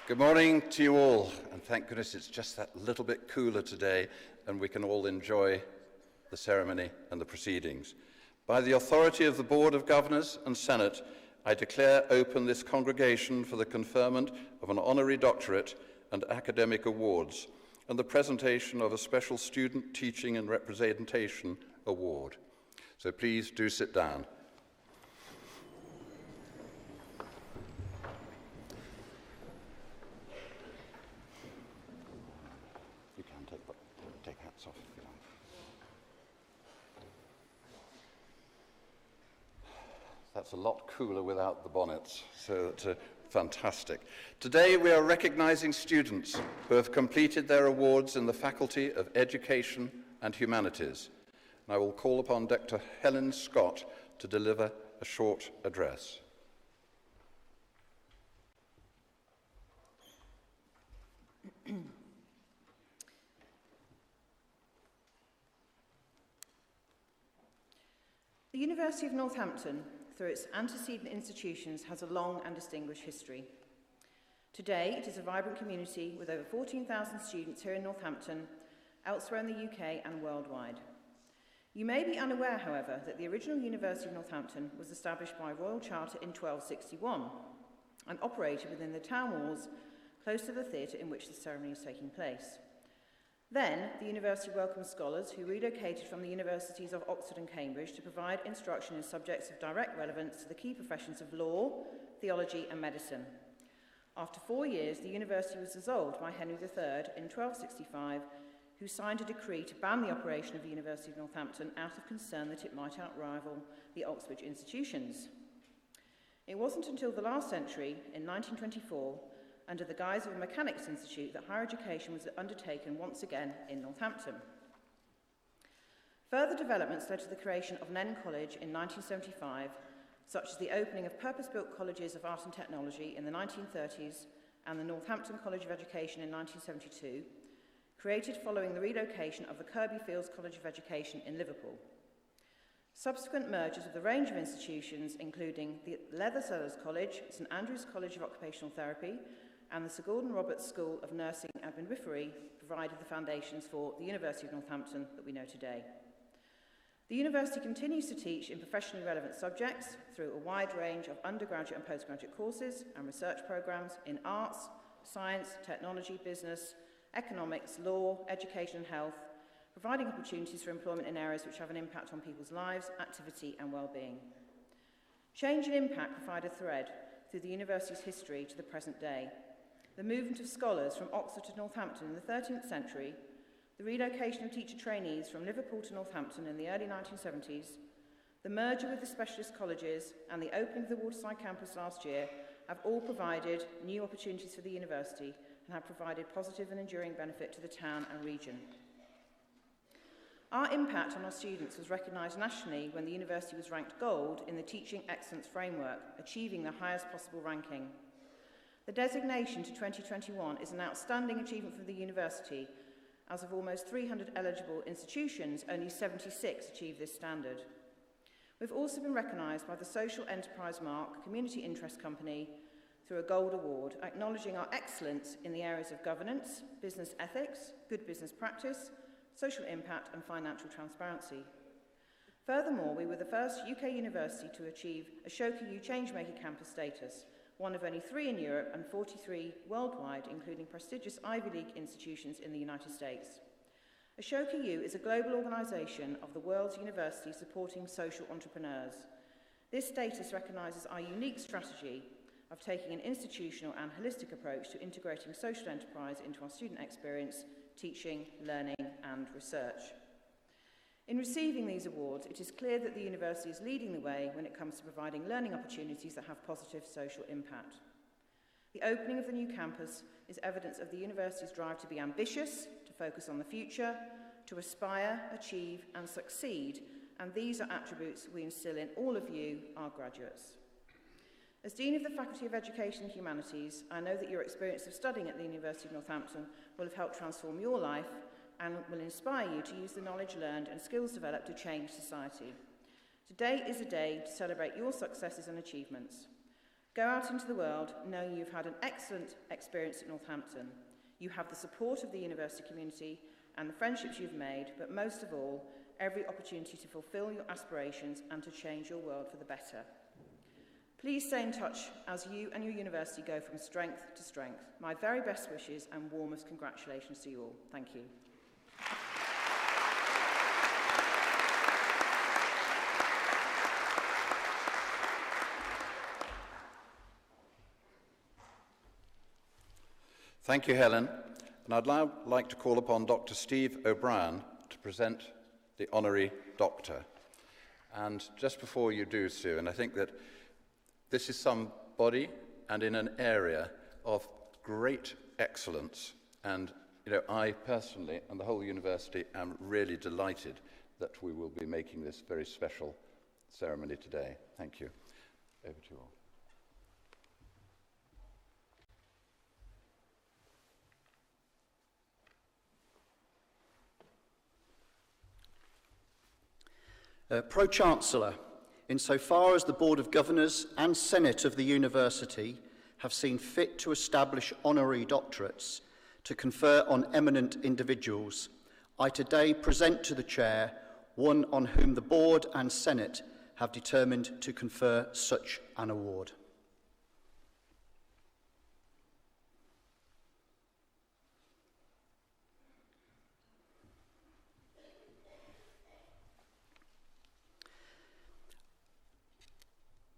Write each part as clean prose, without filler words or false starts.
Good morning to you all, and thank goodness it's just that little bit cooler today and we can all enjoy the ceremony and the proceedings. By the authority of the Board of Governors and Senate, I declare open this congregation for the conferment of an honorary doctorate and academic awards and the presentation of a special student teaching and representation award. So please do sit down. Take hats off if you like. That's a lot cooler without the bonnets, so that's fantastic. Today we are recognizing students who have completed their awards in the Faculty of Education and Humanities. And I will call upon Dr. Helen Scott to deliver a short address. The University of Northampton, through its antecedent institutions, has a long and distinguished history. Today, it is a vibrant community with over 14,000 students here in Northampton, elsewhere in the UK and worldwide. You may be unaware, however, that the original University of Northampton was established by Royal Charter in 1261 and operated within the town walls close to the theatre in which the ceremony is taking place. Then, the university welcomed scholars who relocated from the universities of Oxford and Cambridge to provide instruction in subjects of direct relevance to the key professions of law, theology and medicine. After 4 years, the university was dissolved by Henry III in 1265, who signed a decree to ban the operation of the University of Northampton out of concern that it might outrival the Oxford institutions. It wasn't until the last century, in 1924, under the guise of a Mechanics Institute, that higher education was undertaken once again in Northampton. Further developments led to the creation of Nen College in 1975, such as the opening of purpose-built colleges of art and technology in the 1930s and the Northampton College of Education in 1972, created following the relocation of the Kirby Fields College of Education in Liverpool. Subsequent mergers of the range of institutions, including the Leather Sellers College, St Andrews College of Occupational Therapy, and the Sir Gordon Roberts School of Nursing and Midwifery, provided the foundations for the University of Northampton that we know today. The university continues to teach in professionally relevant subjects through a wide range of undergraduate and postgraduate courses and research programs in arts, science, technology, business, economics, law, education and health, providing opportunities for employment in areas which have an impact on people's lives, activity and well-being. Change and impact provide a thread through the university's history to the present day. The movement of scholars from Oxford to Northampton in the 13th century, the relocation of teacher trainees from Liverpool to Northampton in the early 1970s, the merger with the specialist colleges and the opening of the Waterside campus last year have all provided new opportunities for the university and have provided positive and enduring benefit to the town and region. Our impact on our students was recognised nationally when the university was ranked gold in the Teaching Excellence Framework, achieving the highest possible ranking. The designation to 2021 is an outstanding achievement for the university. As of almost 300 eligible institutions, only 76 achieve this standard. We've also been recognised by the Social Enterprise Mark Community Interest Company through a Gold Award, acknowledging our excellence in the areas of governance, business ethics, good business practice, social impact and financial transparency. Furthermore, we were the first UK university to achieve Ashoka U Changemaker Campus status, one of only 3 in Europe and 43 worldwide, including prestigious Ivy League institutions in the United States. Ashoka U is a global organisation of the world's universities supporting social entrepreneurs. This status recognises our unique strategy of taking an institutional and holistic approach to integrating social enterprise into our student experience, teaching, learning and research. In receiving these awards, it is clear that the university is leading the way when it comes to providing learning opportunities that have positive social impact. The opening of the new campus is evidence of the university's drive to be ambitious, to focus on the future, to aspire, achieve and succeed, and these are attributes we instil in all of you, our graduates. As Dean of the Faculty of Education and Humanities, I know that your experience of studying at the University of Northampton will have helped transform your life and will inspire you to use the knowledge learned and skills developed to change society. Today is a day to celebrate your successes and achievements. Go out into the world knowing you've had an excellent experience at Northampton. You have the support of the university community and the friendships you've made, but most of all, every opportunity to fulfil your aspirations and to change your world for the better. Please stay in touch as you and your university go from strength to strength. My very best wishes and warmest congratulations to you all. Thank you. Thank you, Helen. And I'd now like to call upon Dr. Steve O'Brien to present the Honorary Doctor. And just before you do, Sue, and I think that this is somebody and in an area of great excellence. And, I personally and the whole university am really delighted that we will be making this very special ceremony today. Thank you. Over to you all. Pro-Chancellor, insofar as the Board of Governors and Senate of the University have seen fit to establish honorary doctorates to confer on eminent individuals, I today present to the Chair one on whom the Board and Senate have determined to confer such an award.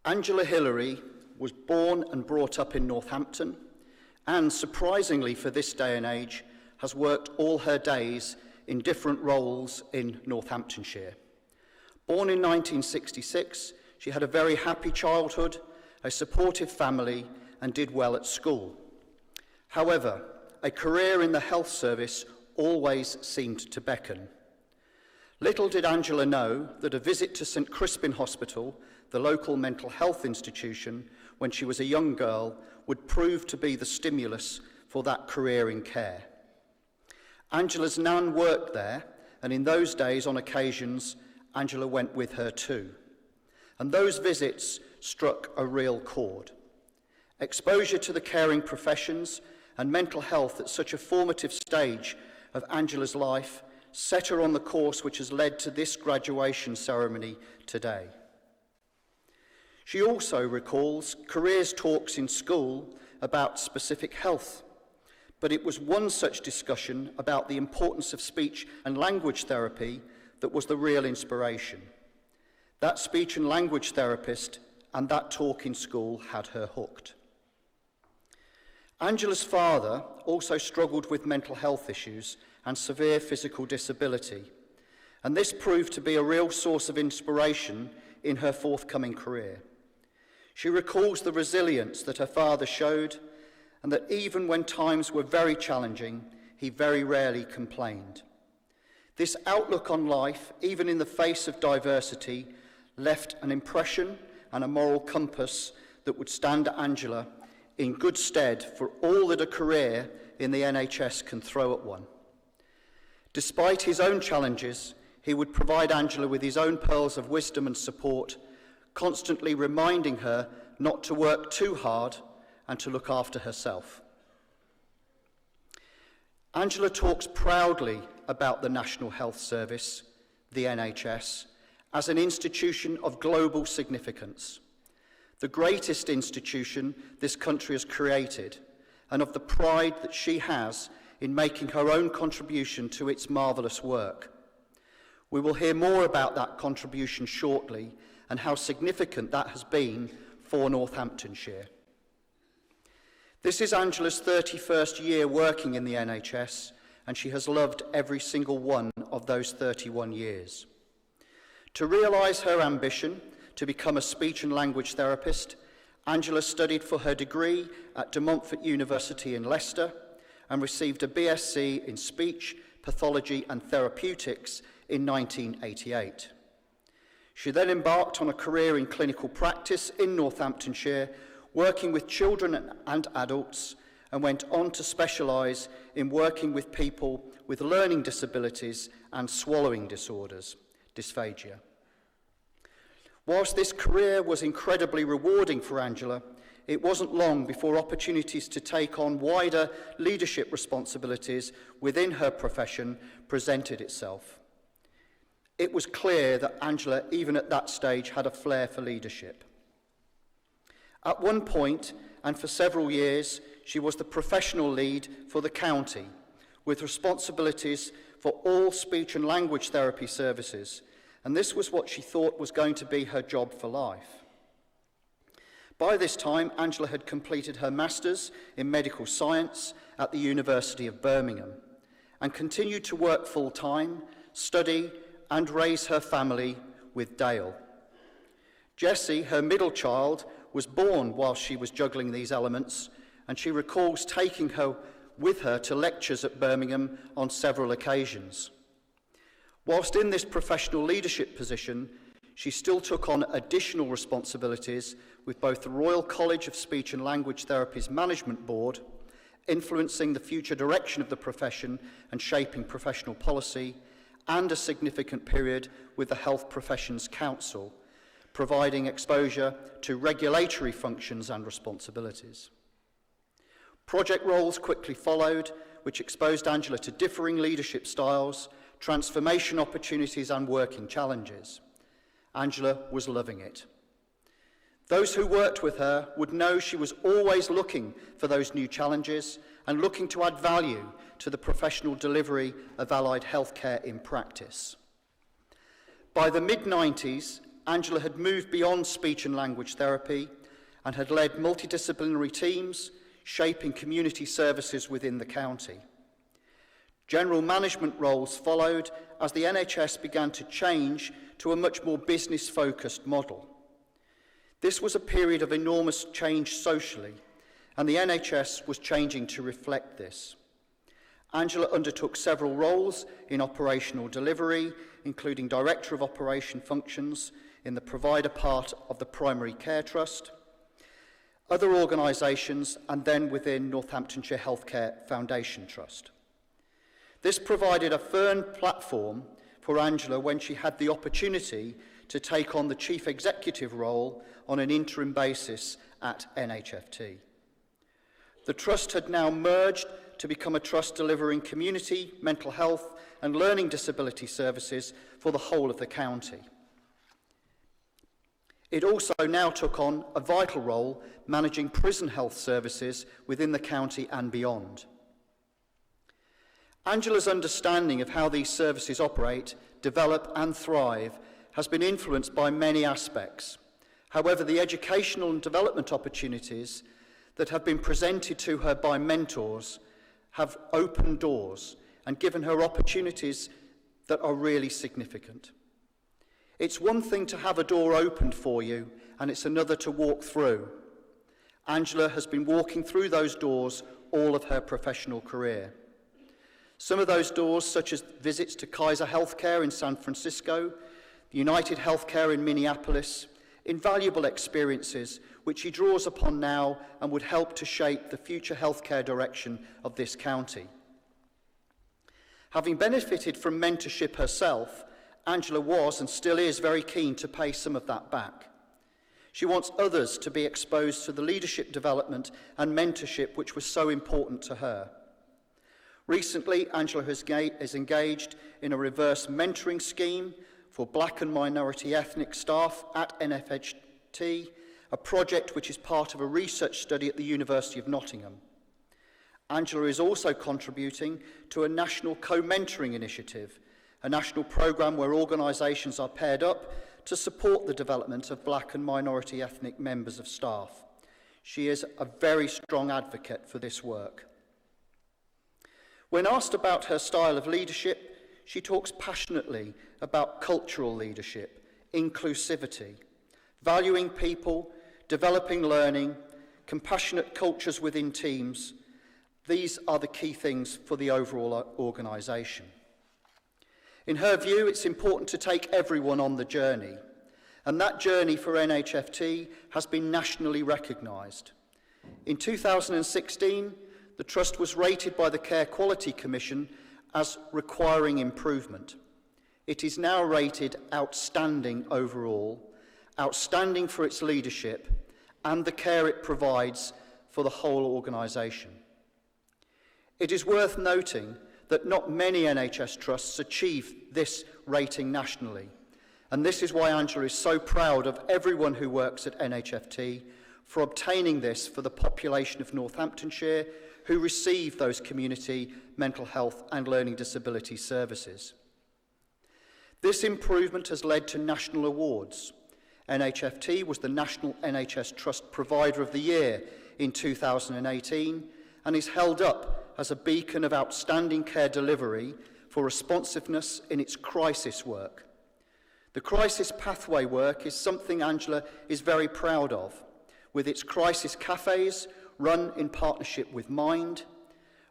Angela Hillary was born and brought up in Northampton and, surprisingly for this day and age, has worked all her days in different roles in Northamptonshire. Born in 1966, she had a very happy childhood, a supportive family, and did well at school. However, a career in the health service always seemed to beckon. Little did Angela know that a visit to St Crispin Hospital, the local mental health institution, when she was a young girl, would prove to be the stimulus for that career in care. Angela's nan worked there, and in those days, on occasions, Angela went with her too. And those visits struck a real chord. Exposure to the caring professions and mental health at such a formative stage of Angela's life set her on the course which has led to this graduation ceremony today. She also recalls careers talks in school about specific health, but it was one such discussion about the importance of speech and language therapy that was the real inspiration. That speech and language therapist and that talk in school had her hooked. Angela's father also struggled with mental health issues and severe physical disability, and this proved to be a real source of inspiration in her forthcoming career. She recalls the resilience that her father showed, and that even when times were very challenging, he very rarely complained. This outlook on life, even in the face of diversity, left an impression and a moral compass that would stand Angela in good stead for all that a career in the NHS can throw at one. Despite his own challenges, he would provide Angela with his own pearls of wisdom and support, constantly reminding her not to work too hard and to look after herself. Angela talks proudly about the National Health Service, the NHS, as an institution of global significance, the greatest institution this country has created, and of the pride that she has in making her own contribution to its marvellous work. We will hear more about that contribution shortly and how significant that has been for Northamptonshire. This is Angela's 31st year working in the NHS, and she has loved every single one of those 31 years. To realise her ambition to become a speech and language therapist, Angela studied for her degree at De Montfort University in Leicester and received a BSc in Speech, Pathology and Therapeutics in 1988. She then embarked on a career in clinical practice in Northamptonshire, working with children and adults, and went on to specialise in working with people with learning disabilities and swallowing disorders, dysphagia. Whilst this career was incredibly rewarding for Angela, it wasn't long before opportunities to take on wider leadership responsibilities within her profession presented itself. It was clear that Angela, even at that stage, had a flair for leadership. At one point, and for several years, she was the professional lead for the county, with responsibilities for all speech and language therapy services, and this was what she thought was going to be her job for life. By this time, Angela had completed her Masters in Medical Science at the University of Birmingham and continued to work full-time, study and raise her family with Dale. Jessie, her middle child, was born while she was juggling these elements, and she recalls taking her with her to lectures at Birmingham on several occasions. Whilst in this professional leadership position, she still took on additional responsibilities with both the Royal College of Speech and Language Therapies Management Board, influencing the future direction of the profession and shaping professional policy, and a significant period with the Health Professions Council, providing exposure to regulatory functions and responsibilities. Project roles quickly followed, which exposed Angela to differing leadership styles, transformation opportunities and working challenges. Angela was loving it. Those who worked with her would know she was always looking for those new challenges and looking to add value to the professional delivery of allied healthcare in practice. By the mid-90s, Angela had moved beyond speech and language therapy and had led multidisciplinary teams, shaping community services within the county. General management roles followed as the NHS began to change to a much more business-focused model. This was a period of enormous change socially, and the NHS was changing to reflect this. Angela undertook several roles in operational delivery, including Director of Operation Functions in the provider part of the Primary Care Trust, other organisations, and then within Northamptonshire Healthcare Foundation Trust. This provided a firm platform for Angela when she had the opportunity to take on the Chief Executive role on an interim basis at NHFT. The Trust had now merged to become a trust delivering community, mental health and learning disability services for the whole of the county. It also now took on a vital role managing prison health services within the county and beyond. Angela's understanding of how these services operate, develop and thrive has been influenced by many aspects. However, the educational and development opportunities that have been presented to her by mentors have opened doors and given her opportunities that are really significant. It's one thing to have a door opened for you, and it's another to walk through. Angela has been walking through those doors all of her professional career. Some of those doors, such as visits to Kaiser Healthcare in San Francisco, United Healthcare in Minneapolis, invaluable experiences which he draws upon now and would help to shape the future healthcare direction of this county. Having benefited from mentorship herself, Angela was and still is very keen to pay some of that back. She wants others to be exposed to the leadership development and mentorship which was so important to her. Recently, Angela has engaged in a reverse mentoring scheme for Black and minority ethnic staff at NFHT, a project which is part of a research study at the University of Nottingham. Angela is also contributing to a national co-mentoring initiative, a national programme where organisations are paired up to support the development of Black and minority ethnic members of staff. She is a very strong advocate for this work. When asked about her style of leadership, she talks passionately about cultural leadership, inclusivity, valuing people, developing learning, compassionate cultures within teams. These are the key things for the overall organisation. In her view, it's important to take everyone on the journey, and that journey for NHFT has been nationally recognised. In 2016, the Trust was rated by the Care Quality Commission as requiring improvement. It is now rated outstanding overall, outstanding for its leadership, and the care it provides for the whole organisation. It is worth noting that not many NHS trusts achieve this rating nationally, and this is why Angela is so proud of everyone who works at NHFT for obtaining this for the population of Northamptonshire who receive those community mental health and learning disability services. This improvement has led to national awards. NHFT was the National NHS Trust Provider of the Year in 2018 and is held up as a beacon of outstanding care delivery for responsiveness in its crisis work. The crisis pathway work is something Angela is very proud of, with its crisis cafes run in partnership with Mind,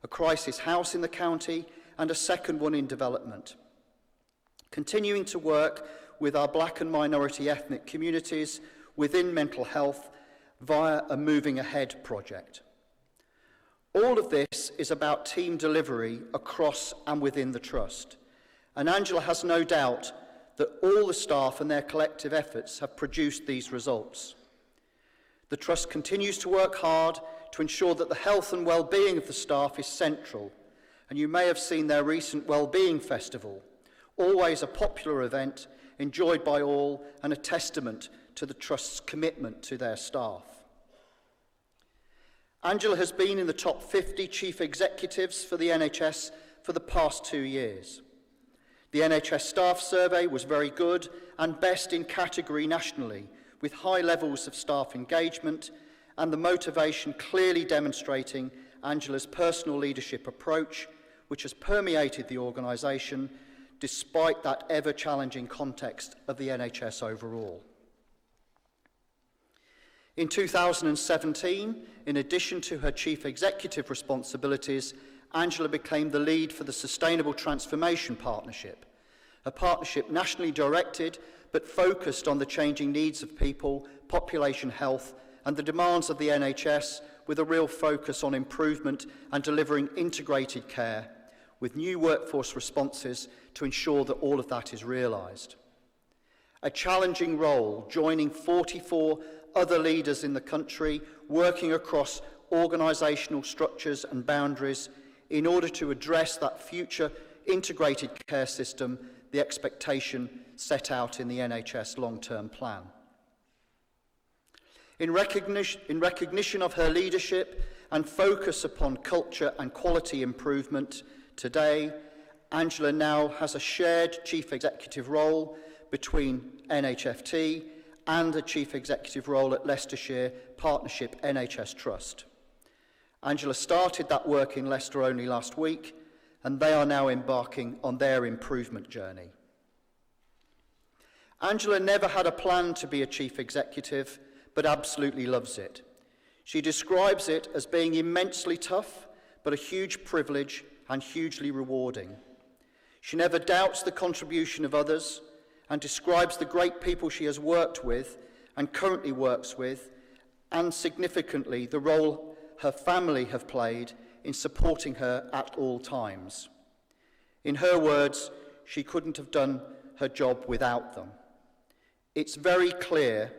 a crisis house in the county and a second one in development. Continuing to work with our black and minority ethnic communities within mental health via a Moving Ahead project. All of this is about team delivery across and within the Trust, and Angela has no doubt that all the staff and their collective efforts have produced these results. The Trust continues to work hard to ensure that the health and well-being of the staff is central, and you may have seen their recent Wellbeing Festival, always a popular event enjoyed by all and a testament to the Trust's commitment to their staff. Angela has been in the top 50 chief executives for the NHS for the past 2 years. The NHS staff survey was very good and best in category nationally, with high levels of staff engagement and the motivation clearly demonstrating Angela's personal leadership approach, which has permeated the organisation despite that ever-challenging context of the NHS overall. In 2017, in addition to her chief executive responsibilities, Angela became the lead for the Sustainable Transformation Partnership, a partnership nationally directed but focused on the changing needs of people, population health and the demands of the NHS, with a real focus on improvement and delivering integrated care with new workforce responses to ensure that all of that is realised. A challenging role, joining 44 other leaders in the country, working across organisational structures and boundaries in order to address that future integrated care system, the expectation set out in the NHS long-term plan. In recognition of her leadership and focus upon culture and quality improvement, today, Angela now has a shared chief executive role between NHFT and a chief executive role at Leicestershire Partnership NHS Trust. Angela started that work in Leicester only last week, and they are now embarking on their improvement journey. Angela never had a plan to be a chief executive, but absolutely loves it. She describes it as being immensely tough, but a huge privilege and hugely rewarding. She never doubts the contribution of others and describes the great people she has worked with and currently works with, and significantly the role her family have played in supporting her at all times. In her words, she couldn't have done her job without them. It's very clear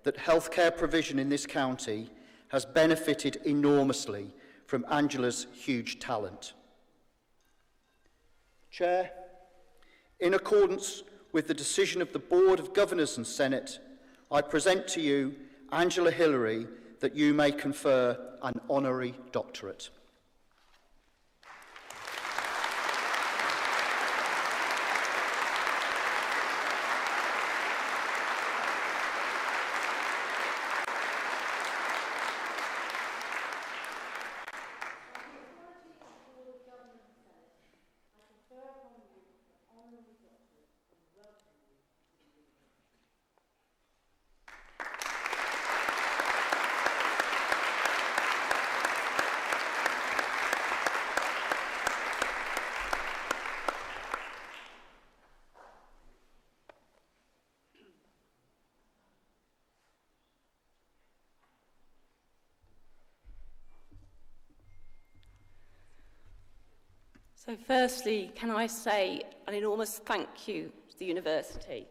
that healthcare provision in this county has benefited enormously from Angela's huge talent. Chair, in accordance with the decision of the Board of Governors and Senate, I present to you Angela Hillary that you may confer an honorary doctorate. So firstly, can I say an enormous thank you to the university.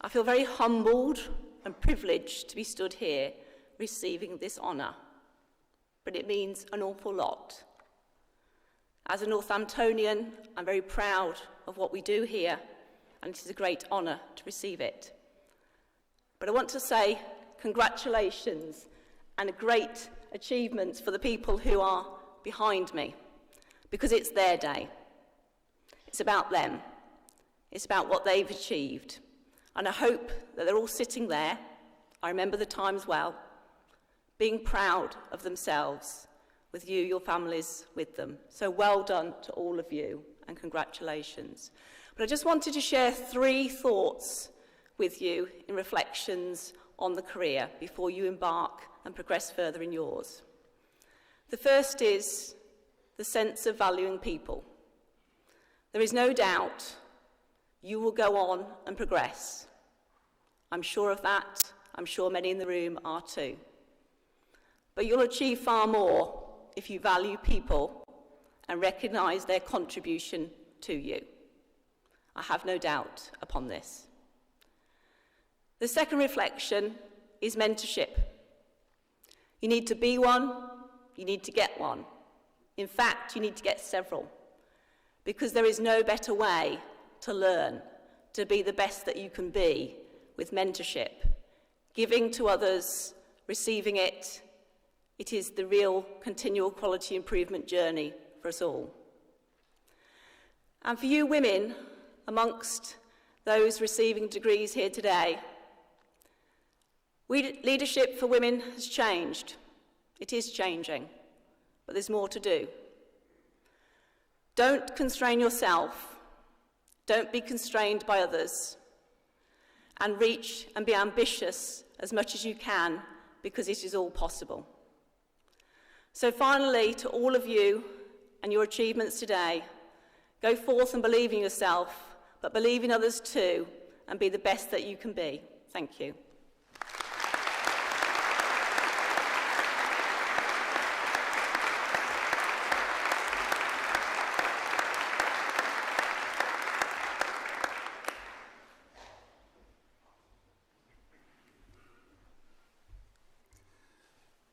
I feel very humbled and privileged to be stood here receiving this honour, but it means an awful lot. As a Northamptonian, I'm very proud of what we do here, and it is a great honour to receive it. But I want to say congratulations and great achievements for the people who are behind me, because it's their day. It's about them. It's about what they've achieved. And I hope that they're all sitting there, I remember the times well, being proud of themselves, with you, your families with them. So well done to all of you, and congratulations. But I just wanted to share 3 thoughts with you in reflections on the career before you embark and progress further in yours. The first is the sense of valuing people. There is no doubt you will go on and progress. I'm sure of that. I'm sure many in the room are too. But you'll achieve far more if you value people and recognise their contribution to you. I have no doubt upon this. The second reflection is mentorship. You need to be one, you need to get one. In fact, you need to get several, because there is no better way to learn, to be the best that you can be with mentorship. Giving to others, receiving it, it is the real continual quality improvement journey for us all. And for you women, amongst those receiving degrees here today, leadership for women has changed. It is changing, but there's more to do. Don't constrain yourself. Don't be constrained by others. And reach and be ambitious as much as you can, because it is all possible. So finally, to all of you and your achievements today, go forth and believe in yourself, but believe in others too, and be the best that you can be. Thank you.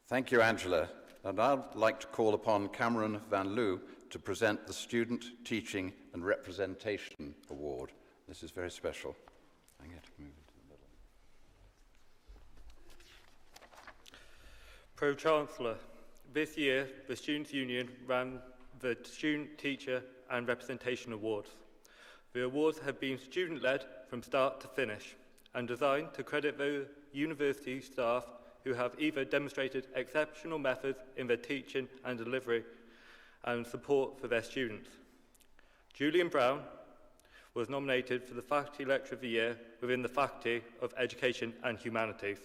Thank you, Angela. And I'd like to call upon Cameron Van Loo to present the Student Teaching and Representation Award. This is very special. I'm going to move into the middle. Pro-Chancellor, this year the Students' Union ran the Student Teacher and Representation Awards. The awards have been student-led from start to finish and designed to credit the university staff who have either demonstrated exceptional methods in their teaching and delivery and support for their students. Julian Brown was nominated for the Faculty Lecturer of the Year within the Faculty of Education and Humanities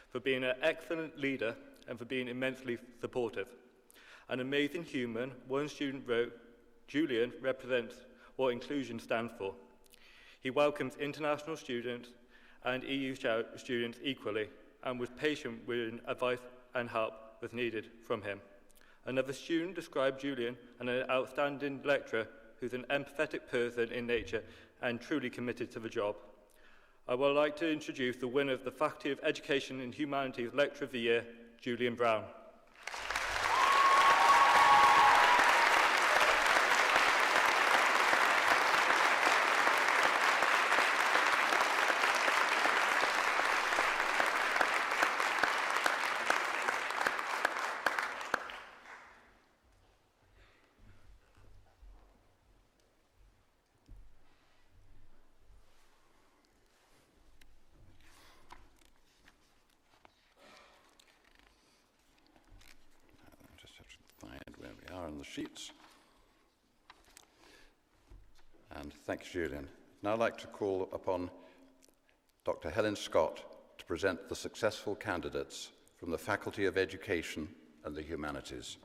for being an excellent leader and for being immensely supportive. An amazing human, one student wrote, "Julian represents what inclusion stands for. He welcomes international students and EU students equally, and was patient when advice and help was needed from him." Another student described Julian as an outstanding lecturer who's an empathetic person in nature and truly committed to the job. I would like to introduce the winner of the Faculty of Education and Humanities Lecturer of the Year, Julian Brown. On the sheets. And thanks, Julian. Now I'd like to call upon Dr. Helen Scott to present the successful candidates from the Faculty of Education and the Humanities.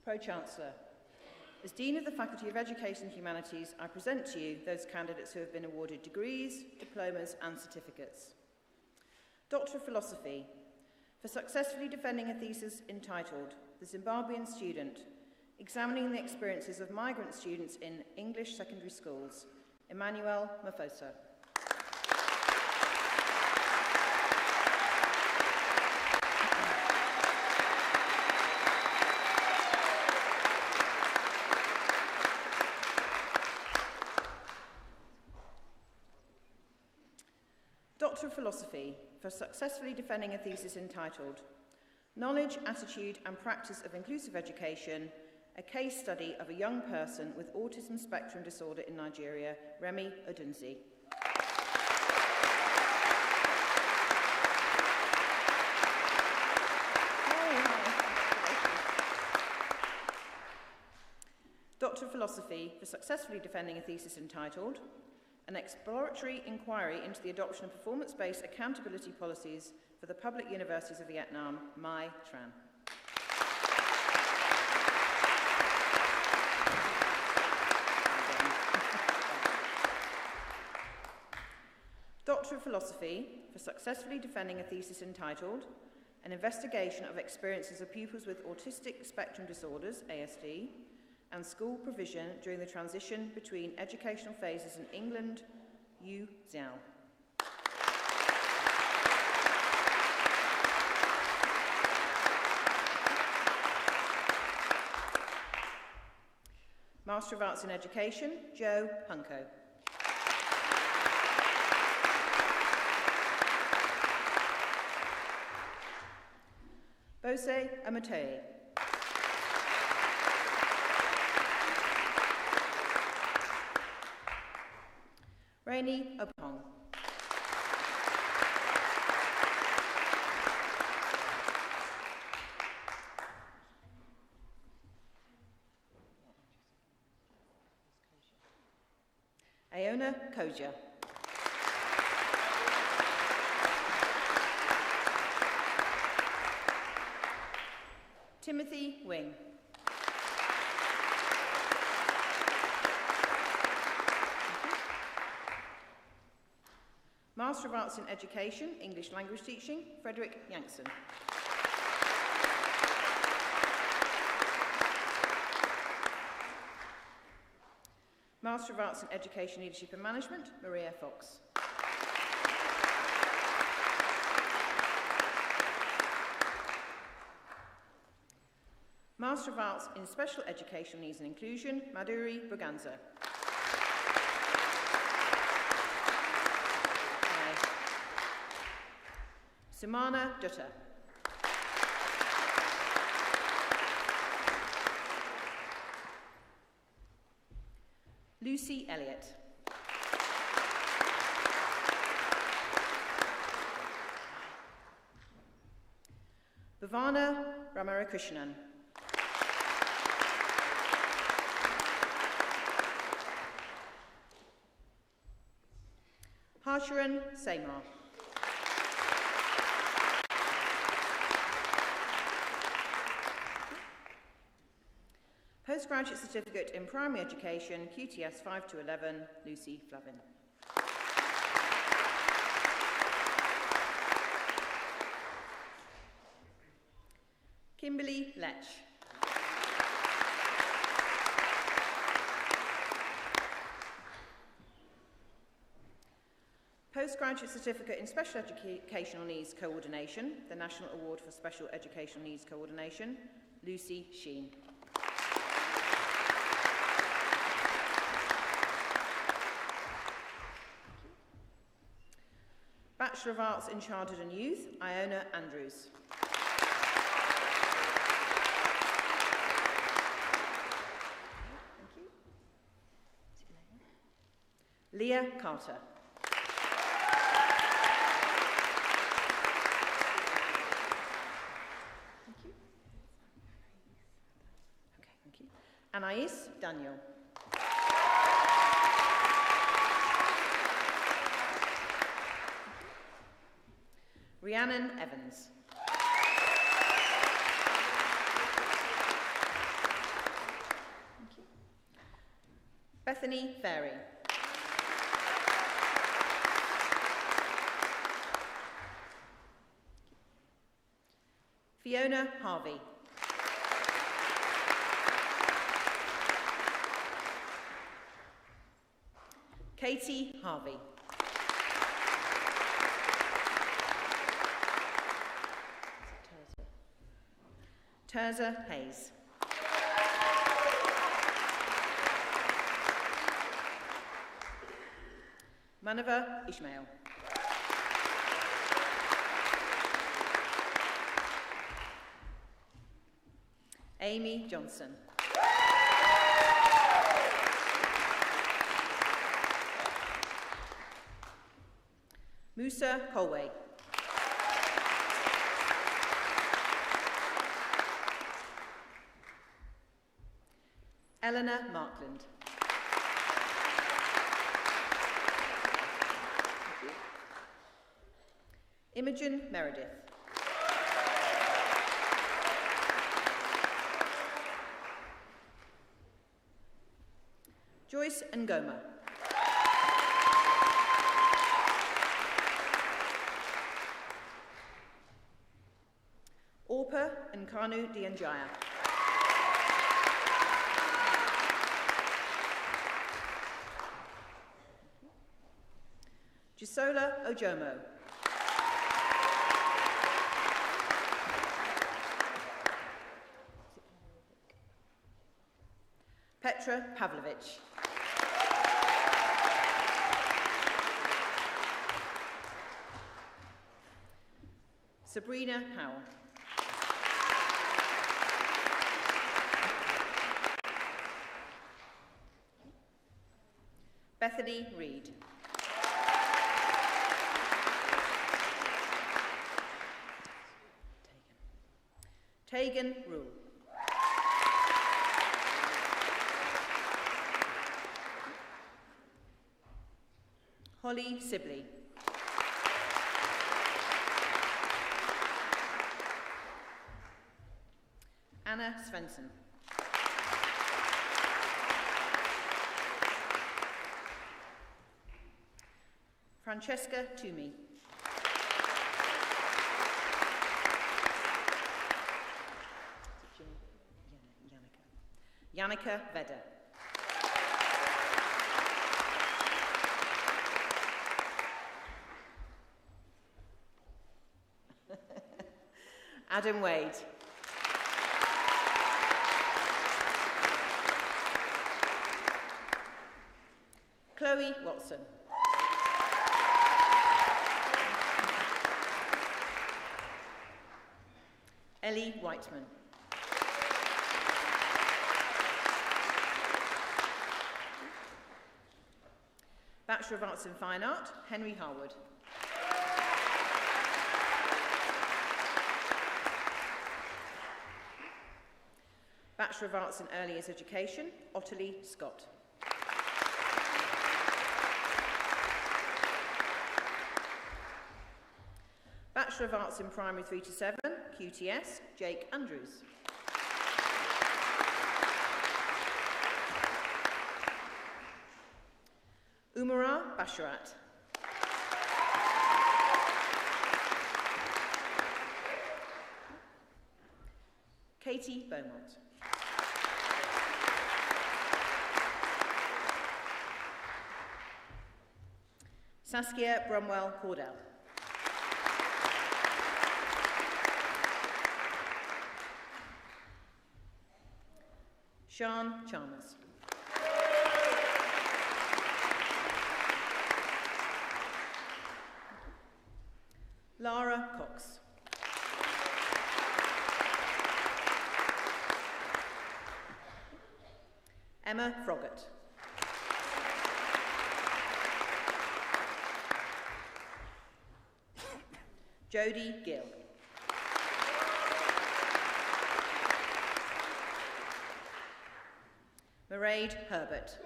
Pro-Chancellor, as Dean of the Faculty of Education and Humanities, I present to you those candidates who have been awarded degrees, diplomas and certificates. Doctor of Philosophy, for successfully defending a thesis entitled The Zimbabwean Student, Examining the Experiences of Migrant Students in English Secondary Schools, Emmanuel Mafosa. Doctor of Philosophy, for successfully defending a thesis entitled Knowledge, Attitude and Practice of Inclusive Education, a case study of a young person with autism spectrum disorder in Nigeria, Remy Odunsi. Doctor of Philosophy, for successfully defending a thesis entitled An Exploratory Inquiry into the Adoption of Performance-Based Accountability Policies for the Public Universities of Vietnam, Mai Tran. Doctor of Philosophy, for successfully defending a thesis entitled An Investigation of Experiences of Pupils with Autistic Spectrum Disorders, ASD, and School Provision during the transition between educational phases in England, Yu Zhao. Master of Arts in Education, Joe Hunko. Bose Amatei. Rainy Opong. Aona Koja. Timothy Wing. Master of Arts in Education, English Language Teaching, Frederick Yankson. Master of Arts in Education, Leadership and Management, Maria Fox. Master of Arts in Special Educational Needs and Inclusion, Madhuri Braganza. Sumana Dutta. Lucy Elliott. Bhavana Ramarakrishnan. Harsharan Samar. Postgraduate Certificate in Primary Education, QTS 5 to 11, Lucy Flavin. Kimberly Lech. Postgraduate Certificate in Special Educational Needs Coordination, the National Award for Special Educational Needs Coordination, Lucy Sheen. Bachelor of Arts in Childhood and Youth, Iona Andrews. Thank you. Leah Carter. Thank you. Okay, thank you. Anais Daniel. Rhiannon Evans. Bethany Ferry. Fiona Harvey. Katie Harvey. Terza Hayes. Manava Ishmael. Amy Johnson. Musa Colway. Eleanor Markland. Imogen Meredith. Joyce Ngoma. Orpa Nkanu Dianjaya. Gisola Ojomo. Petra Pavlovich. Sabrina Powell. Bethany Reed. Tegan Rule. Holly Sibley. Anna Svensson. Francesca Toomey. Yannicka Vedder. Adam Wade. Chloe Watson. Ellie Whiteman. Bachelor of Arts in Fine Art, Henry Harwood. Bachelor of Arts in Early Years Education, Ottilie Scott. Bachelor of Arts in Primary 3 to 7, QTS, Jake Andrews. Umara Basharat. Katie Beaumont. Saskia Brumwell Cordell. Sean Chalmers. Lara Cox. Emma Froggatt. Jodie Gill. Mairead Herbert.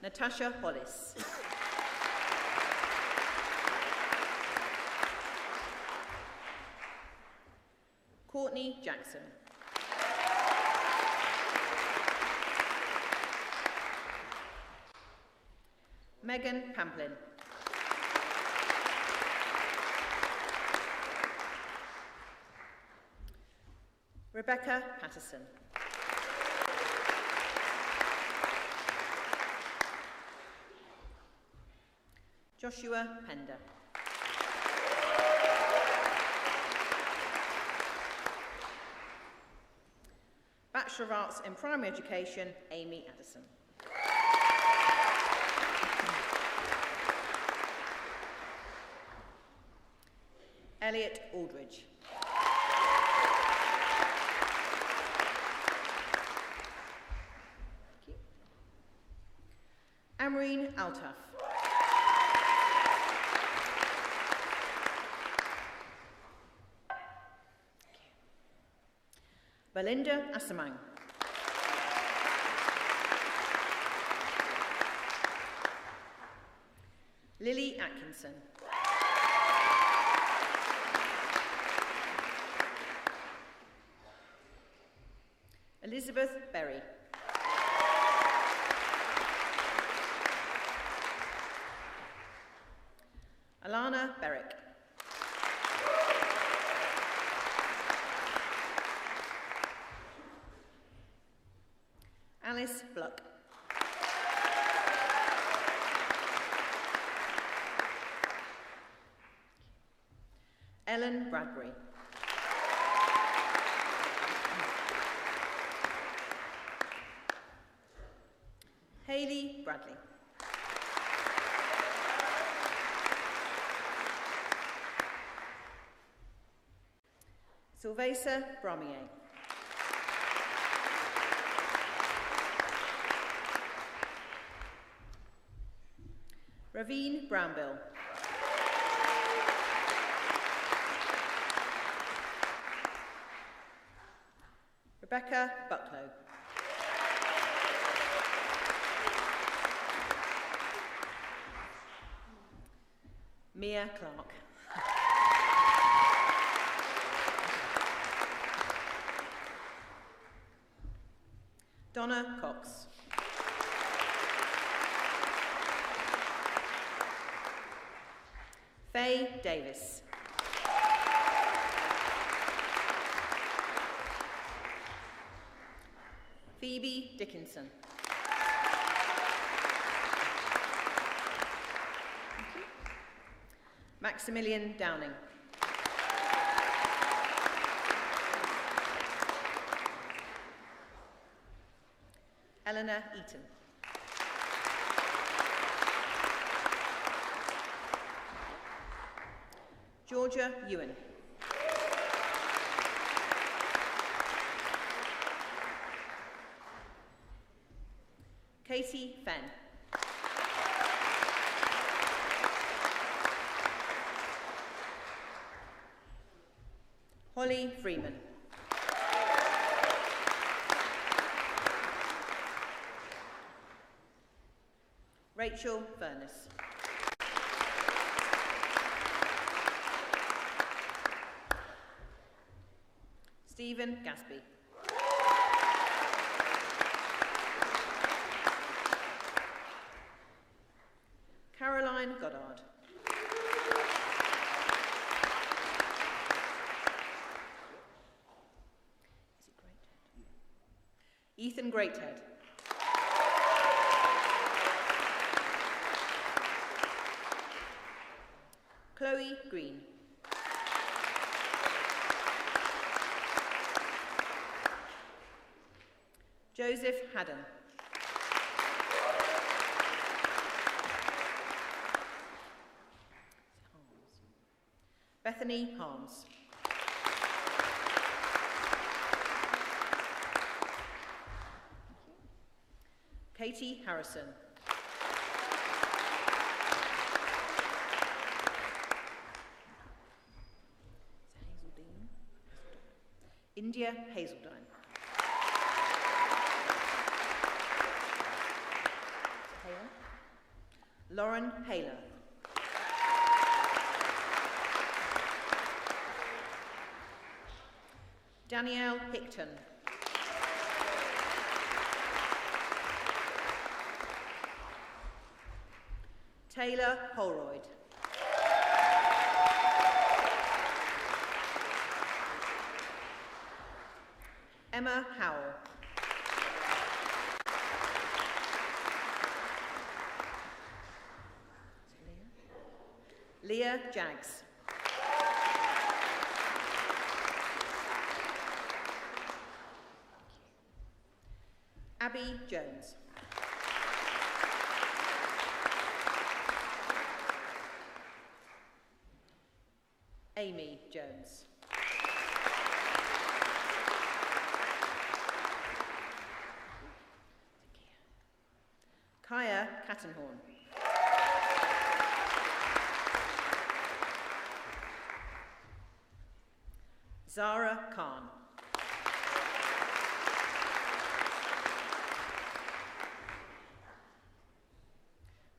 Natasha Hollis. Courtney Courtney Jackson. Megan Pamplin. Rebecca Patterson. Joshua Pender. Bachelor of Arts in Primary Education, Amy Addison. Elliot Aldridge. Amreen Altaf. Belinda Asamang. Lily Atkinson. Elizabeth Berry. Alana Berrick. Alice Bluck. Ellen Bradbury. Hayley Bradley. Sylvesa Bramier. Raveen Brownbill. Rebecca Bucklow. Mia Clark. Donna Cox. Faye Davis. Phoebe Dickinson. Maximilian Downing. Eleanor Eaton. Georgia Ewan. Katie Fenn. Holly Freeman. Rachel Furness. Stephen Gaspy. Caroline Goddard. Is it Greathead? Ethan Greathead. Chloe Green. Joseph Haddon. Bethany Harms. Katie Harrison. India Hazeldine. Lauren Haler. Danielle Hickton. Taylor Holroyd. Emma Howell. Leah Jaggs. Abby Jones. Amy Jones. Kaya Cattenhorn. Zara Khan.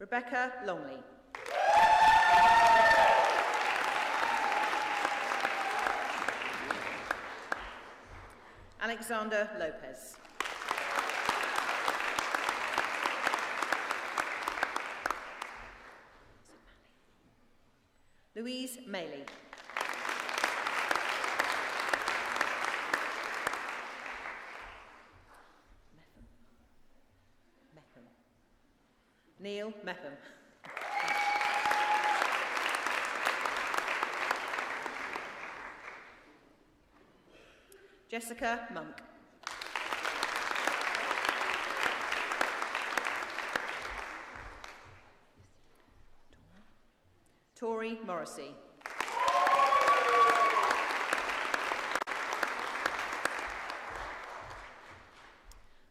Rebecca Longley. Alexander Lopez. Louise Maley. Neil Mepham. Jessica Monk. Tori Morrissey.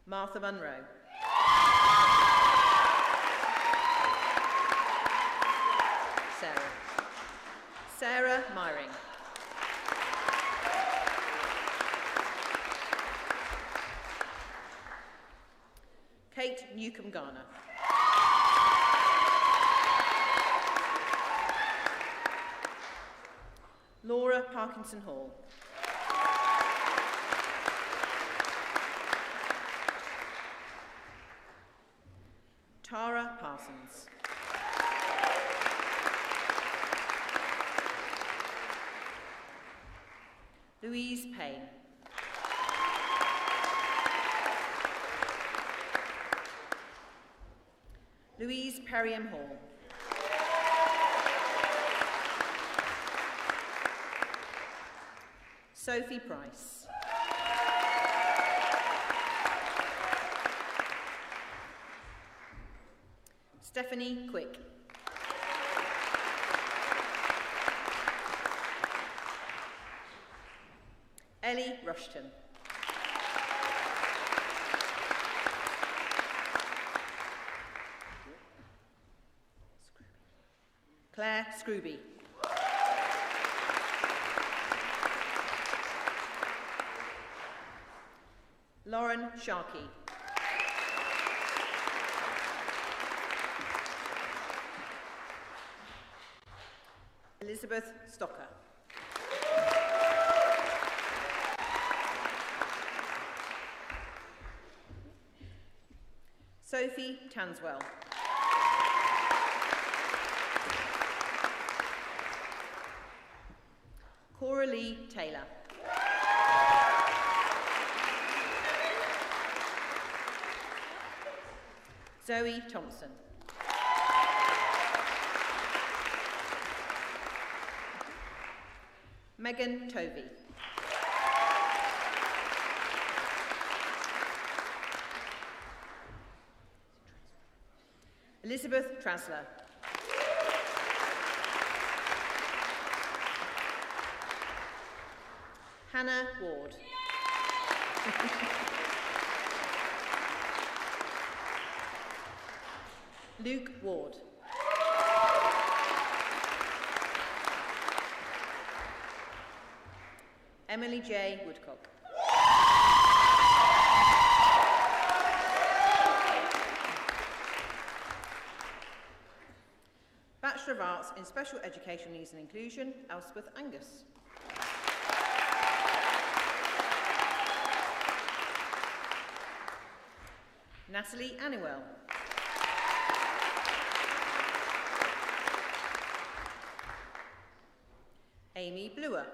Martha Munro. Sarah Myring. Kate Newcomb Garner. Laura Parkinson Hall. Tara Parsons. Louise Payne. Louise Perriam Hall. Sophie Price. Stephanie Quick. Ellie Rushton. Claire Scrooby. Lauren Sharkey. Elizabeth Stocker. Sophie Tanswell. Cora Lee Taylor. Zoe Thompson. Megan Tovey. Elizabeth Trasler. Hannah Ward. Luke Ward. Emily J. Woodcock. Bachelor of Arts in Special Education Needs and Inclusion, Elspeth Angus. Natalie Annewell. Amy Bluer.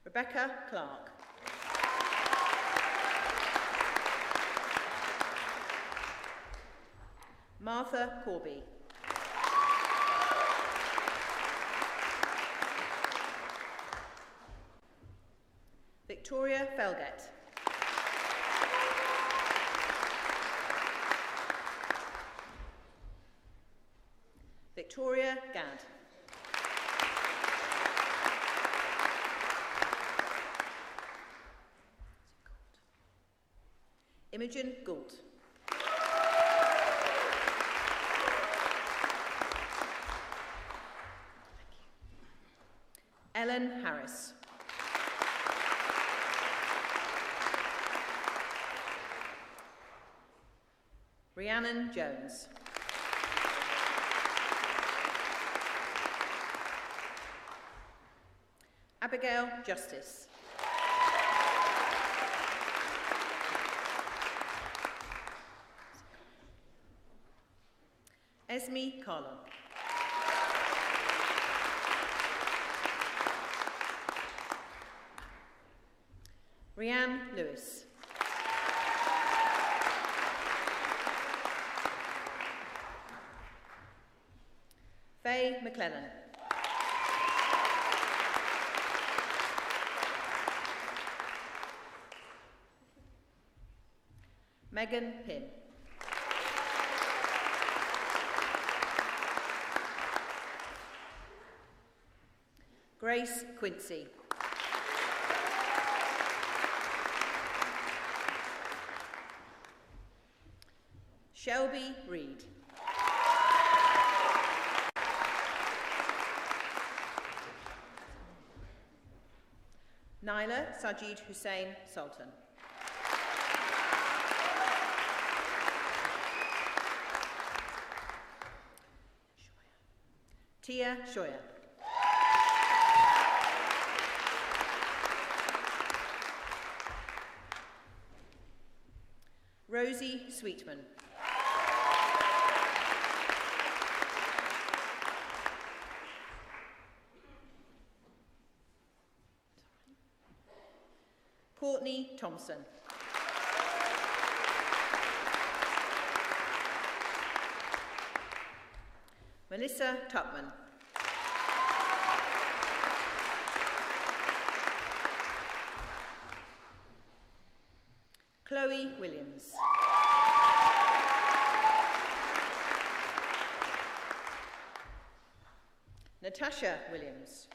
Rebecca Clark. Martha Corby. Victoria Felgett. Victoria Gadd. Imogen Gould. Ellen Harris. Rhiannon Jones. Abigail Justice. Esme Carlon. Rianne Lewis. Faye McClellan. Megan Pym. Grace Quincy. Shelby Reed. Naila Sajid Hussain Sultan. Tia Shoya. Rosie Sweetman. Courtney Thompson. Melissa Tupman. Chloe Williams. Natasha Williams.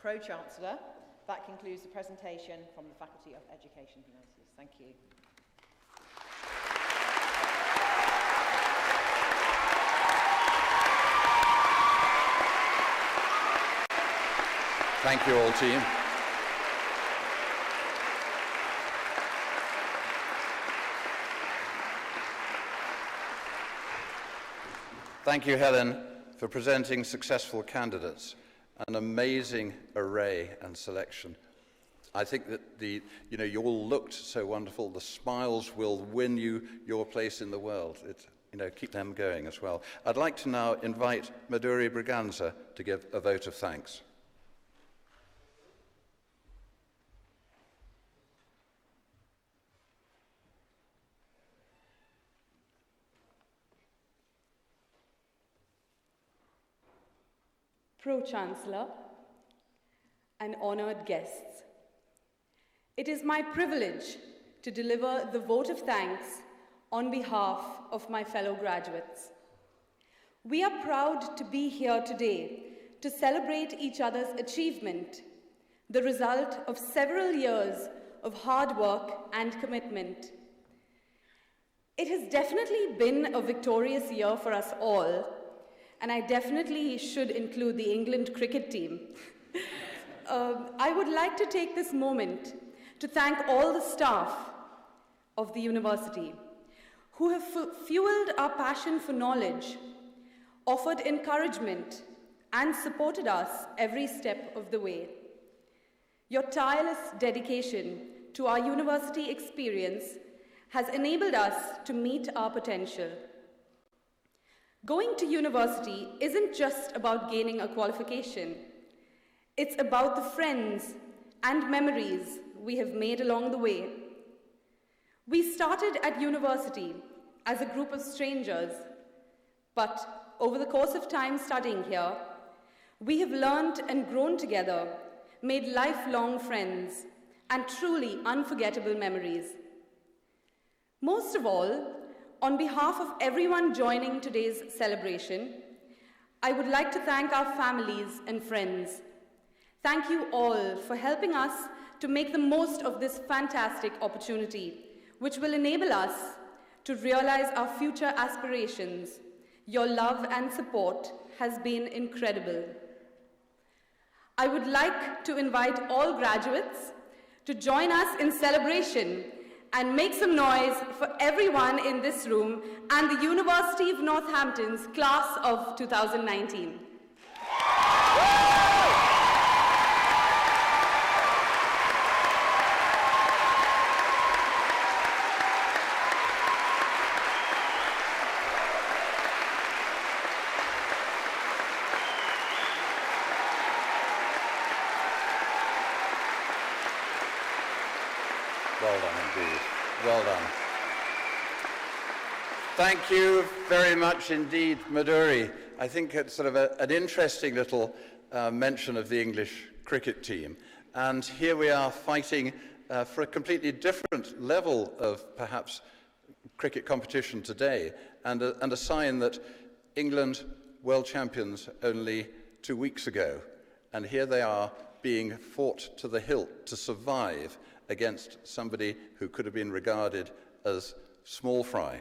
Pro-Chancellor, that concludes the presentation from the Faculty of Education and Humanities. Thank you. Thank you all, team. Thank you, Helen, for presenting successful candidates. An amazing array and selection. I think that you all looked so wonderful. The smiles will win you your place in the world. Keep them going as well. I'd like to now invite Madhuri Braganza to give a vote of thanks. Pro-Chancellor and honoured guests, it is my privilege to deliver the vote of thanks on behalf of my fellow graduates. We are proud to be here today to celebrate each other's achievement, the result of several years of hard work and commitment. It has definitely been a victorious year for us all, and I definitely should include the England cricket team. I would like to take this moment to thank all the staff of the university who have fueled our passion for knowledge, offered encouragement, and supported us every step of the way. Your tireless dedication to our university experience has enabled us to meet our potential. Going to university isn't just about gaining a qualification. It's about the friends and memories we have made along the way. We started at university as a group of strangers, but over the course of time studying here, we have learned and grown together, made lifelong friends, and truly unforgettable memories. Most of all, on behalf of everyone joining today's celebration, I would like to thank our families and friends. Thank you all for helping us to make the most of this fantastic opportunity, which will enable us to realize our future aspirations. Your love and support has been incredible. I would like to invite all graduates to join us in celebration and make some noise for everyone in this room and the University of Northampton's class of 2019. Well done indeed. Well done. Thank you very much indeed, Madhuri. I think it's sort of an interesting little mention of the English cricket team. And here we are fighting for a completely different level of perhaps cricket competition today, and a sign that England world champions only 2 weeks ago. And here they are being fought to the hilt to survive against somebody who could have been regarded as small fry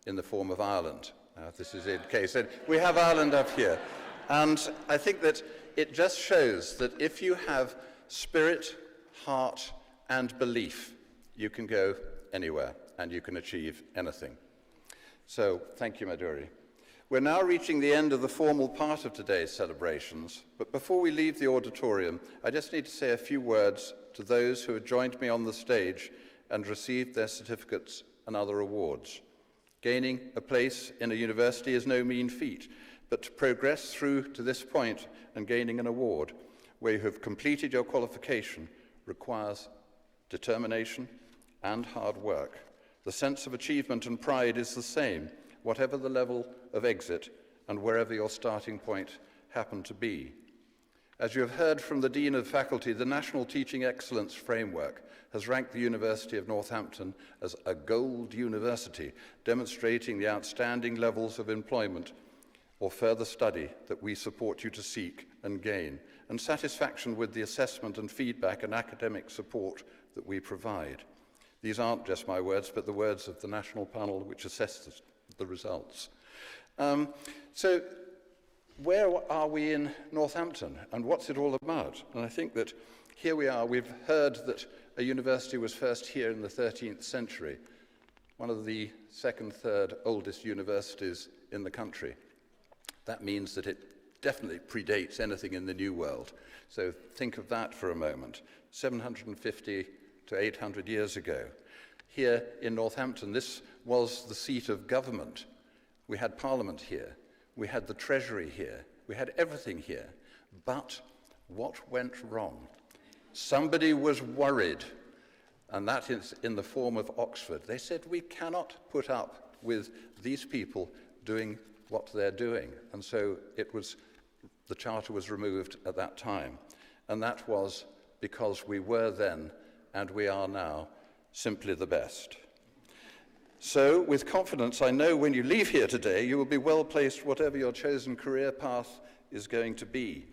in the form of Ireland. This is in case. And we have Ireland up here. And I think that it just shows that if you have spirit, heart, and belief, you can go anywhere and you can achieve anything. So, thank you, Madhuri. We're now reaching the end of the formal part of today's celebrations, but before we leave the auditorium, I just need to say a few words to those who have joined me on the stage and received their certificates and other awards. Gaining a place in a university is no mean feat, but to progress through to this point and gaining an award where you have completed your qualification requires determination and hard work. The sense of achievement and pride is the same, whatever the level of exit and wherever your starting point happened to be. As you have heard from the Dean of Faculty, the National Teaching Excellence Framework has ranked the University of Northampton as a gold university, demonstrating the outstanding levels of employment or further study that we support you to seek and gain, and satisfaction with the assessment and feedback and academic support that we provide. These aren't just my words, but the words of the national panel which assessed the results. So where are we in Northampton and what's it all about? And I think that here we are. We've heard that a university was first here in the 13th century, one of the second, third oldest universities in the country. That means that it definitely predates anything in the New World. So think of that for a moment. 750 to 800 years ago. Here in Northampton, this was the seat of government. We had Parliament here. We had the Treasury here. We had everything here. But what went wrong? Somebody was worried, and that is in the form of Oxford. They said, we cannot put up with these people doing what they're doing. And so the charter was removed at that time. And that was because we were then, and we are now, simply the best. So, with confidence, I know when you leave here today, you will be well placed whatever your chosen career path is going to be.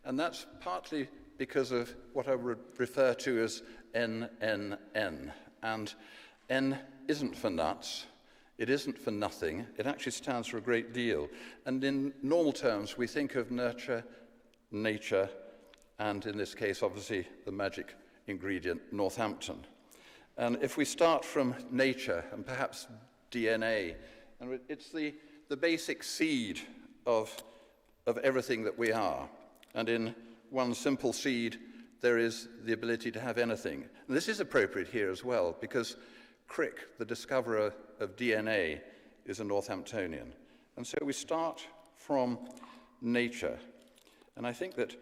And that's partly because of what I would refer to as NNN. And N isn't for nuts, it isn't for nothing, it actually stands for a great deal. And in normal terms, we think of nurture, nature, and in this case, obviously, the magic ingredient, Northampton. And if we start from nature, and perhaps DNA. And it's the basic seed of everything that we are. And in one simple seed, there is the ability to have anything. And this is appropriate here as well, because Crick, the discoverer of DNA, is a Northamptonian. And so we start from nature. And I think that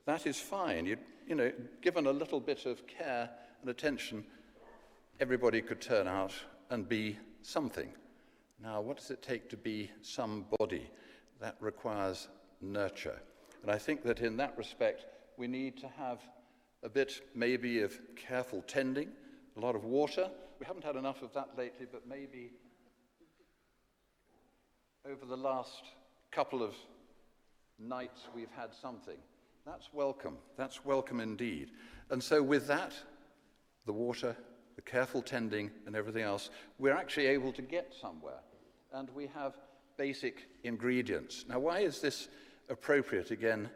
that is fine. You know, given a little bit of care and attention, everybody could turn out and be something. Now, what does it take to be somebody? That requires nurture. And I think that in that respect, we need to have a bit maybe of careful tending, a lot of water. We haven't had enough of that lately, but maybe over the last couple of nights we've had something. That's welcome. That's welcome indeed. And so with that, the water, the careful tending and everything else, we're actually able to get somewhere. And we have basic ingredients. Now, why is this appropriate again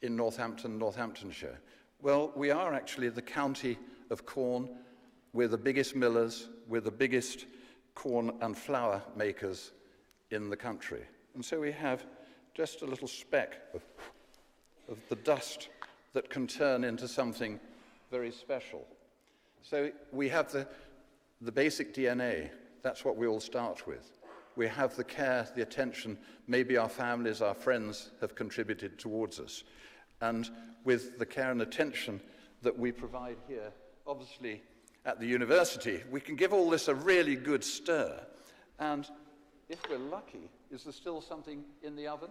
in Northampton, Northamptonshire? Well, we are actually the county of corn. We're the biggest millers. We're the biggest corn and flour makers in the country. And so we have just a little speck of the dust that can turn into something very special. So we have the basic DNA. That's what we all start with. We have the care, the attention, maybe our families, our friends have contributed towards us. And with the care and attention that we provide here, obviously at the university, we can give all this a really good stir. And if we're lucky, is there still something in the oven?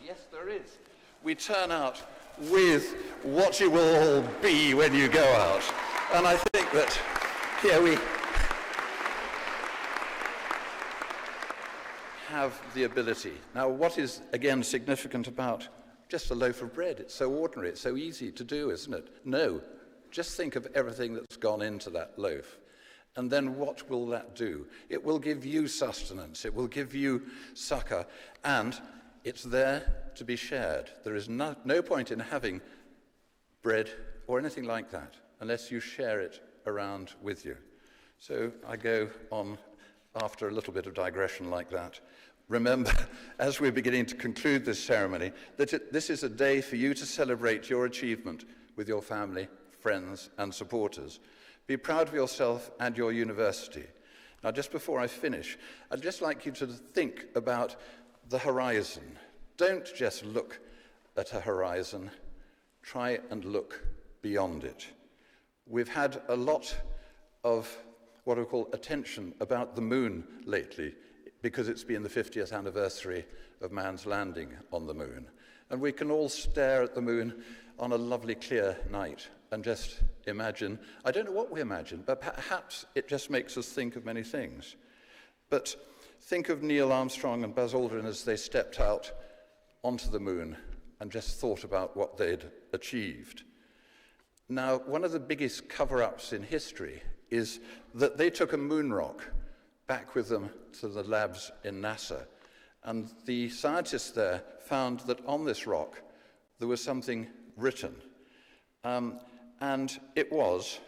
Yes, there is. We turn out with what you will all be when you go out. And I think that here we have the ability. Now, what is, again, significant about just a loaf of bread? It's so ordinary, it's so easy to do, isn't it? No, just think of everything that's gone into that loaf. And then what will that do? It will give you sustenance, it will give you succor, and it's there to be shared. There is no point in having bread or anything like that unless you share it around with you. So I go on after a little bit of digression like that. Remember, as we're beginning to conclude this ceremony, that this is a day for you to celebrate your achievement with your family, friends, and supporters. Be proud of yourself and your university. Now, just before I finish, I'd just like you to think about the horizon. Don't just look at a horizon. Try and look beyond it. We've had a lot of what we call attention about the moon lately, because it's been the 50th anniversary of man's landing on the moon. And we can all stare at the moon on a lovely clear night and just imagine, I don't know what we imagine, but perhaps it just makes us think of many things. But think of Neil Armstrong and Buzz Aldrin as they stepped out onto the moon and just thought about what they'd achieved. Now, one of the biggest cover-ups in history is that they took a moon rock back with them to the labs in NASA. And the scientists there found that on this rock there was something written. And it was,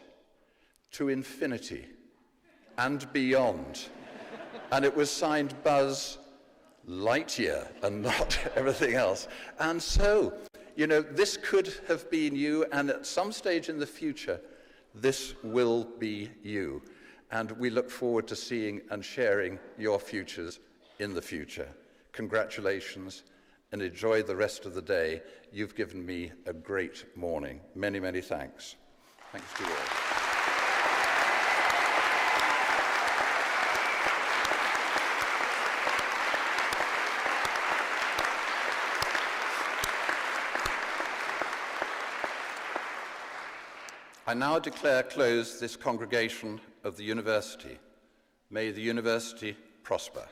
to infinity and beyond. And it was signed Buzz Lightyear and not everything else. And so, you know, this could have been you, and at some stage in the future, this will be you. And we look forward to seeing and sharing your futures in the future. Congratulations, and enjoy the rest of the day. You've given me a great morning. Many, many thanks. Thanks to you all. I now declare closed this congregation of the university. May the university prosper.